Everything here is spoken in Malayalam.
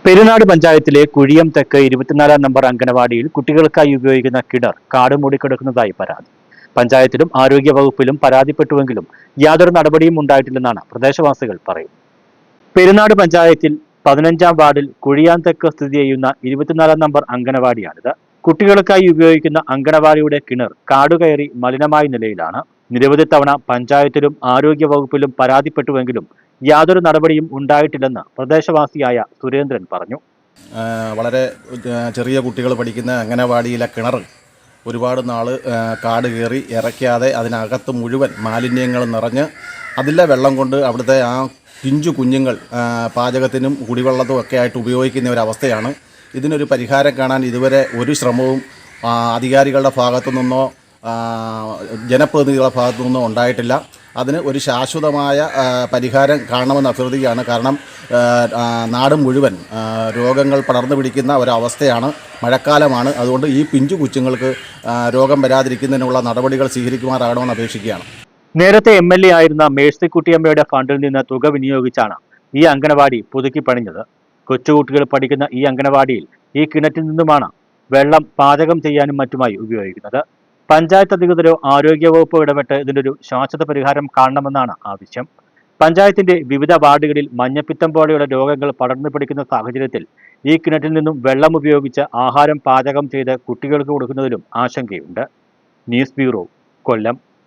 പെരുനാട് പഞ്ചായത്തിലെ കുഴിയം തെക്ക് 24 നമ്പർ അംഗനവാടിയിൽ കുട്ടികൾക്കായി ഉപയോഗിക്കുന്ന കിണർ കാട് മൂടിക്കിടക്കുന്നതായി പരാതി. പഞ്ചായത്തിലും ആരോഗ്യ വകുപ്പിലും പരാതിപ്പെട്ടുവെങ്കിലും യാതൊരു നടപടിയും ഉണ്ടായിട്ടില്ലെന്നാണ് പ്രദേശവാസികൾ പറയുന്നത്. പെരുനാട് പഞ്ചായത്തിൽ 15-ാം വാർഡിൽ കുഴിയാൻ തെക്ക് സ്ഥിതി ചെയ്യുന്ന 24 നമ്പർ അംഗനവാടിയാണിത്. കുട്ടികൾക്കായി ഉപയോഗിക്കുന്ന അംഗനവാടിയുടെ കിണർ കാടുകയറി മലിനമായ നിലയിലാണ്. നിരവധി തവണ പഞ്ചായത്തിലും ആരോഗ്യ വകുപ്പിലും പരാതിപ്പെട്ടുവെങ്കിലും യാതൊരു നടപടിയും ഉണ്ടായിട്ടില്ലെന്ന് പ്രദേശവാസിയായ സുരേന്ദ്രൻ പറഞ്ഞു. വളരെ ചെറിയ കുട്ടികൾ പഠിക്കുന്ന അംഗനവാടിയിലെ കിണർ ഒരുപാട് നാൾ കാട് കയറി ഇറക്കാതെ അതിനകത്ത് മുഴുവൻ മാലിന്യങ്ങൾ നിറഞ്ഞ് അതിലെ വെള്ളം കൊണ്ട് അവിടുത്തെ ആ പിഞ്ചു കുഞ്ഞുങ്ങൾ പാചകത്തിനും കുടിവെള്ളത്തും ഒക്കെ ആയിട്ട് ഉപയോഗിക്കുന്ന ഒരവസ്ഥയാണ്. ഇതിനൊരു പരിഹാരം കാണാൻ ഇതുവരെ ഒരു ശ്രമവും അധികാരികളുടെ ഭാഗത്തു നിന്നോ ജനപ്രതിനിധികളുടെ ഭാഗത്തു നിന്നോ ഉണ്ടായിട്ടില്ല. അതിന് ഒരു ശാശ്വതമായ പരിഹാരം കാണണമെന്ന് അഭ്യർത്ഥിക്കുകയാണ്. കാരണം നാട് മുഴുവൻ രോഗങ്ങൾ പടർന്നു പിടിക്കുന്ന ഒരവസ്ഥയാണ്. മഴക്കാലമാണ്. അതുകൊണ്ട് ഈ പിഞ്ചു കൊച്ചുങ്ങൾക്ക് രോഗം വരാതിരിക്കുന്നതിനുള്ള നടപടികൾ സ്വീകരിക്കുമാറാകണമെന്ന് അപേക്ഷിക്കുകയാണ്. നേരത്തെ MLA ആയിരുന്ന മേഴ്സിക്കുട്ടിയമ്മയുടെ ഫണ്ടിൽ നിന്ന് തുക വിനിയോഗിച്ചാണ് ഈ അംഗനവാടി പുതുക്കി പണിഞ്ഞത്. കൊച്ചുകുട്ടികൾ പഠിക്കുന്ന ഈ അംഗനവാടിയിൽ ഈ കിണറ്റിൽ നിന്നുമാണ് വെള്ളം പാചകം ചെയ്യാനും മറ്റുമായി ഉപയോഗിക്കുന്നത്. പഞ്ചായത്ത് അധികൃതരോ ആരോഗ്യവകുപ്പോ ഇടപെട്ട് ഇതിനൊരു ശാശ്വത പരിഹാരം കാണണമെന്നാണ് ആവശ്യം. പഞ്ചായത്തിന്റെ വിവിധ വാർഡുകളിൽ മഞ്ഞപ്പിത്തം പോലെയുള്ള രോഗങ്ങൾ പടർന്നു പിടിക്കുന്ന സാഹചര്യത്തിൽ ഈ കിണറ്റിൽ നിന്നും വെള്ളം ഉപയോഗിച്ച് ആഹാരം പാചകം ചെയ്ത് കുട്ടികൾക്ക് കൊടുക്കുന്നതിലും ആശങ്കയുണ്ട്. ന്യൂസ് ബ്യൂറോ, കൊല്ലം.